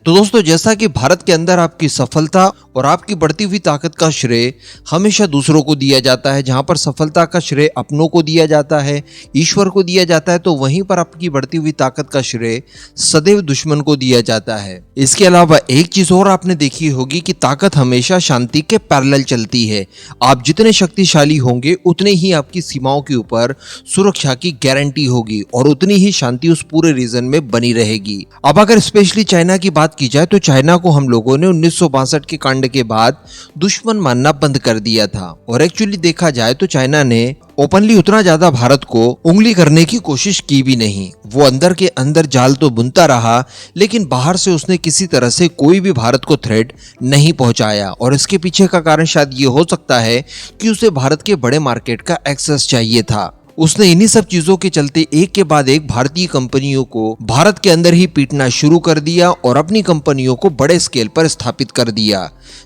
तो दोस्तों, जैसा कि भारत के अंदर आपकी सफलता और आपकी बढ़ती हुई ताकत का श्रेय हमेशा दूसरों को दिया जाता है, जहां पर सफलता का श्रेय अपनों को दिया जाता है, ईश्वर को दिया जाता है, तो वहीं पर आपकी बढ़ती हुई ताकत का श्रेय सदैव दुश्मन को दिया जाता है। इसके अलावा एक चीज और आपने देखी होगी कि ताकत हमेशा शांति के पैरेलल चलती है। आप जितने शक्तिशाली होंगे उतने ही आपकी सीमाओं के ऊपर सुरक्षा की गारंटी होगी और उतनी ही शांति उस पूरे रीजन में बनी रहेगी। अब अगर स्पेशली चाइना की बात की जाए तो चाइना को हम लोगों ने 1962 के कांड के बाद दुश्मन मानना बंद कर दिया था और एक्चुअली देखा जाए तो चाइना ने ओपनली उतना ज्यादा भारत को उंगली करने की कोशिश की भी नहीं। वो अंदर के अंदर जाल तो बुनता रहा, लेकिन बाहर से उसने किसी तरह से कोई भी भारत को थ्रेट नहीं पहुंचाया और इसके पीछे का कारण शायद ये हो सकता है कि उसे भारत के बड़े मार्केट का एक्सेस चाहिए था। उसने इन्हीं सब चीजों के चलते एक के बाद एक भारतीय कंपनियों को भारत के अंदर ही पीटना शुरू कर दिया और अपनी कंपनियों को बड़े स्केल पर स्थापित कर दिया,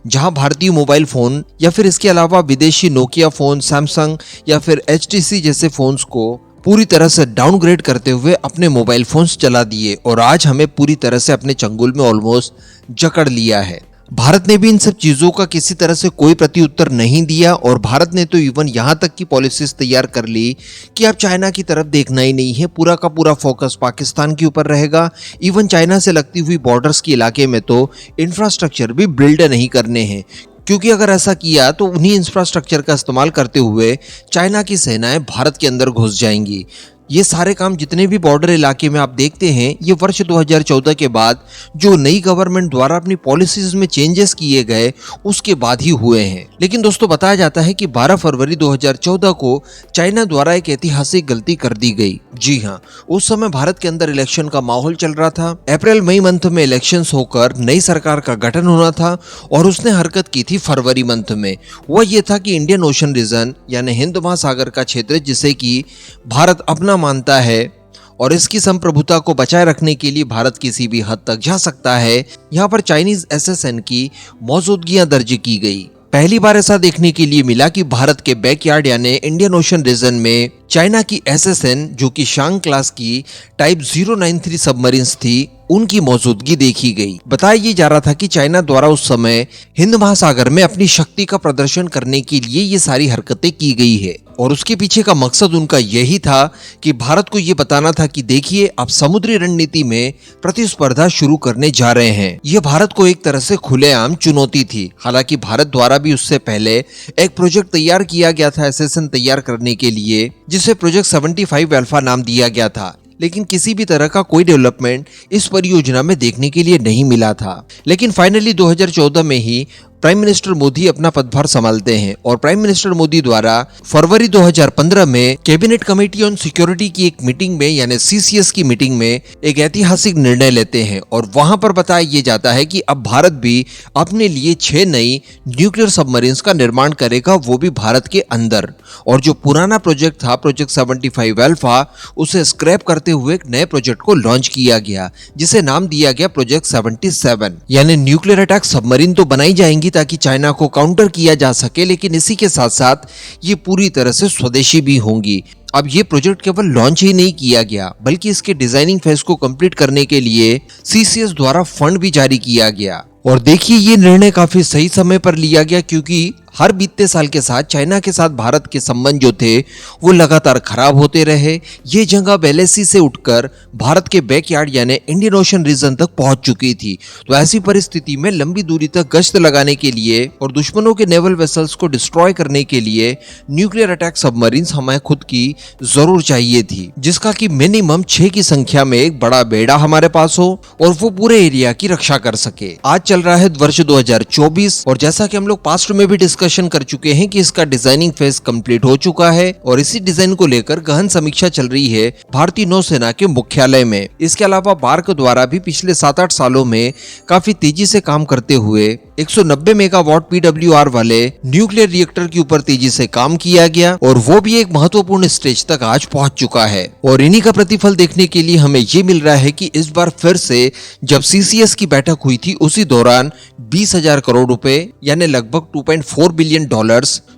जहां भारतीय मोबाइल फोन या फिर इसके अलावा विदेशी नोकिया फोन, सैमसंग या फिर HTC जैसे फोन्स को पूरी तरह से डाउनग्रेड करते हुए अपने मोबाइल फोन्स चला दिए और आज हमें पूरी तरह से अपने चंगुल में ऑलमोस्ट जकड़ लिया है। भारत ने भी इन सब चीजों का किसी तरह से कोई प्रत्युत्तर नहीं दिया और भारत ने तो इवन यहाँ तक की पॉलिसीज तैयार कर ली कि अब चाइना की तरफ देखना ही नहीं है, पूरा का पूरा फोकस पाकिस्तान के ऊपर रहेगा। इवन चाइना से लगती हुई बॉर्डर्स के इलाके में तो इंफ्रास्ट्रक्चर भी बिल्ड नहीं करने हैं, क्योंकि अगर ऐसा किया तो उन्हीं इंफ्रास्ट्रक्चर का इस्तेमाल करते हुए चाइना की सेनाएं भारत के अंदर घुस जाएंगी। ये सारे काम जितने भी बॉर्डर इलाके में आप देखते हैं, ये वर्ष 2014 के बाद जो नई गवर्नमेंट द्वारा अपनी पॉलिसीज में चेंजेस किए गए उसके बाद ही हुए हैं। लेकिन दोस्तों, बताया जाता है कि 12 फरवरी 2014 को चाइना द्वारा एक ऐतिहासिक गलती कर दी गई। जी हाँ, उस समय भारत के अंदर इलेक्शन का माहौल चल रहा था। अप्रैल मई मंथ में इलेक्शंस होकर नई सरकार का गठन होना था और उसने हरकत की थी फरवरी मंथ में। वह ये था कि इंडियन ओशन रीजन यानी हिंद महासागर का क्षेत्र, जिसे कि भारत अपना मानता है और इसकी संप्रभुता को बचाए रखने के लिए भारत किसी भी हद तक जा सकता है, यहाँ पर चाइनीज SSN की मौजूदगियां दर्ज की गई। पहली बार ऐसा देखने के लिए मिला कि भारत के बैकयार्ड यानी इंडियन ओशन रीजन में चाइना की SSN, जो कि शांग क्लास की टाइप 093 सबमरीन्स थी, उनकी मौजूदगी देखी गई। बताया ये जा रहा था कि चाइना द्वारा उस समय हिंद महासागर में अपनी शक्ति का प्रदर्शन करने के लिए ये सारी हरकतें की गई है और उसके पीछे का मकसद उनका यही था कि भारत को ये बताना था कि देखिए, आप समुद्री रणनीति में प्रतिस्पर्धा शुरू करने जा रहे हैं। यह भारत को एक तरह से खुलेआम चुनौती थी। हालांकि भारत द्वारा भी उससे पहले एक प्रोजेक्ट तैयार किया गया था SSN तैयार करने के लिए, जिसे प्रोजेक्ट 75 अल्फा नाम दिया गया था, लेकिन किसी भी तरह का कोई डेवलपमेंट इस परियोजना में देखने के लिए नहीं मिला था। लेकिन फाइनली 2014 में ही प्राइम मिनिस्टर मोदी अपना पदभार संभालते हैं और प्राइम मिनिस्टर मोदी द्वारा फरवरी 2015 में कैबिनेट कमेटी ऑन सिक्योरिटी की एक मीटिंग में यानी CCS की मीटिंग में एक ऐतिहासिक निर्णय लेते हैं और वहां पर बताया यह जाता है कि अब भारत भी अपने लिए 6 नई न्यूक्लियर सबमरीन्स का निर्माण करेगा, वो भी भारत के अंदर। और जो पुराना प्रोजेक्ट था प्रोजेक्ट 75 अल्फा, उसे स्क्रैप करते हुए एक नए प्रोजेक्ट को लॉन्च किया गया, जिसे नाम दिया गया प्रोजेक्ट 77। यानी न्यूक्लियर अटैक सबमरीन तो बनाई जाएंगी ताकि चाइना को काउंटर किया जा सके, लेकिन इसी के साथ साथ ये पूरी तरह से स्वदेशी भी होंगी। अब ये प्रोजेक्ट केवल लॉन्च ही नहीं किया गया, बल्कि इसके डिजाइनिंग फेज को कंप्लीट करने के लिए CCS द्वारा फंड भी जारी किया गया। और देखिए, ये निर्णय काफी सही समय पर लिया गया, क्योंकि हर बीतते साल के साथ चाइना के साथ भारत के संबंध जो थे वो लगातार खराब होते रहे। ये जंग अब LAC से उठकर भारत के बैकयार्ड यानी इंडियन ओशन रीजन तक पहुंच चुकी थी। तो ऐसी परिस्थिति में लंबी दूरी तक गश्त लगाने के लिए और दुश्मनों के नेवल वेसल्स को डिस्ट्रॉय करने के लिए न्यूक्लियर अटैक सबमरीन्स हमें खुद की जरूर चाहिए थी, जिसका कि मिनिमम 6 की संख्या में एक बड़ा बेड़ा हमारे पास हो और वो पूरे एरिया की रक्षा कर सके। आज चल रहा है वर्ष 2024 और जैसा कि हम लोग पास्ट में भी डिस्कशन कर चुके हैं कि इसका डिजाइनिंग फेज कंप्लीट हो चुका है और इसी डिजाइन को लेकर गहन समीक्षा चल रही है भारतीय नौसेना के मुख्यालय में। इसके अलावा बार्क द्वारा भी पिछले 7-8 सालों में काफी तेजी से काम करते हुए 190 मेगावाट PWR वाले न्यूक्लियर रिएक्टर के ऊपर तेजी से काम किया गया और वो भी एक महत्वपूर्ण स्टेज तक आज पहुंच चुका है। और इन्हीं का प्रतिफल देखने के लिए हमें ये मिल रहा है कि इस बार फिर से जब CCS की बैठक हुई थी, उसी दौरान 20,000 करोड़ रुपए यानी लगभग $2.4 बिलियन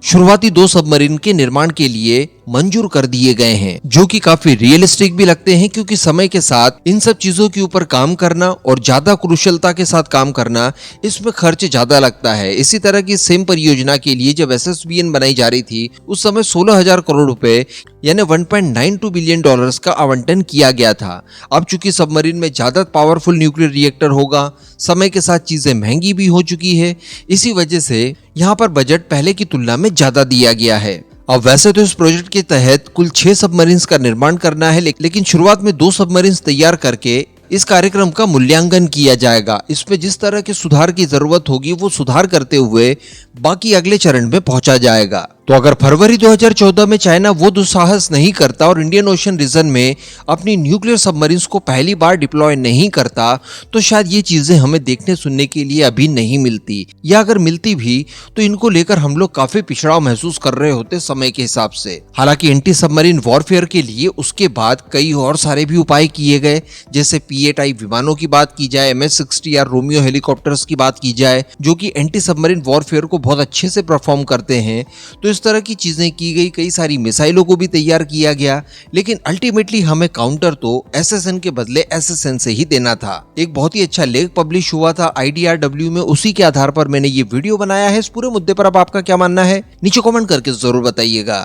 शुरुआती 2 सबमरीन के निर्माण के लिए मंजूर कर दिए गए हैं, जो कि काफी रियलिस्टिक भी लगते हैं, क्योंकि समय के साथ इन सब चीजों के ऊपर काम करना और ज्यादा कुशलता के साथ काम करना, इसमें खर्च ज्यादा लगता है। इसी तरह की सेम परियोजना के लिए जब SSBN बनाई जा रही थी, उस समय 16,000 करोड़ रुपए यानी 1.92 बिलियन डॉलर्स का आवंटन किया गया था। अब चूंकि सबमरीन में ज्यादा पावरफुल न्यूक्लियर रिएक्टर होगा, समय के साथ चीजें महंगी भी हो चुकी है, इसी वजह से यहाँ पर बजट पहले की तुलना में ज्यादा दिया गया है। अब वैसे तो इस प्रोजेक्ट के तहत कुल 6 सबमरीन्स का निर्माण करना है, लेकिन शुरुआत में 2 सबमरीन्स तैयार करके इस कार्यक्रम का मूल्यांकन किया जाएगा। इसमें जिस तरह के सुधार की जरूरत होगी वो सुधार करते हुए बाकी अगले चरण में पहुंचा जाएगा। तो अगर फरवरी 2014 में चाइना वो दुस्साहस नहीं करता और इंडियन ओशन रीजन में अपनी न्यूक्लियर सबमरीन्स को पहली बार डिप्लॉय नहीं करता, तो शायद ये चीजें हमें देखने सुनने के लिए अभी नहीं मिलती, या अगर मिलती भी तो इनको लेकर हम लोग काफी पिछड़ाव महसूस कर रहे होते समय के हिसाब से। हालांकि एंटी सबमरीन वॉरफेयर के लिए उसके बाद कई और सारे भी उपाय किए गए, जैसे P-8I विमानों की बात की जाए, MS-60 या रोमियो हेलीकॉप्टर्स की बात की जाए, जो कि एंटी सबमरीन वॉरफेयर को बहुत अच्छे से परफॉर्म करते हैं। तो इस तरह की चीजें की गई, कई सारी मिसाइलों को भी तैयार किया गया, लेकिन अल्टीमेटली हमें काउंटर तो SSN के बदले SSN से ही देना था। एक बहुत ही अच्छा लेख पब्लिश हुआ था IDRW में, उसी के आधार पर मैंने ये वीडियो बनाया है। इस पूरे मुद्दे पर अब आपका क्या मानना है, नीचे कमेंट करके जरूर बताइएगा।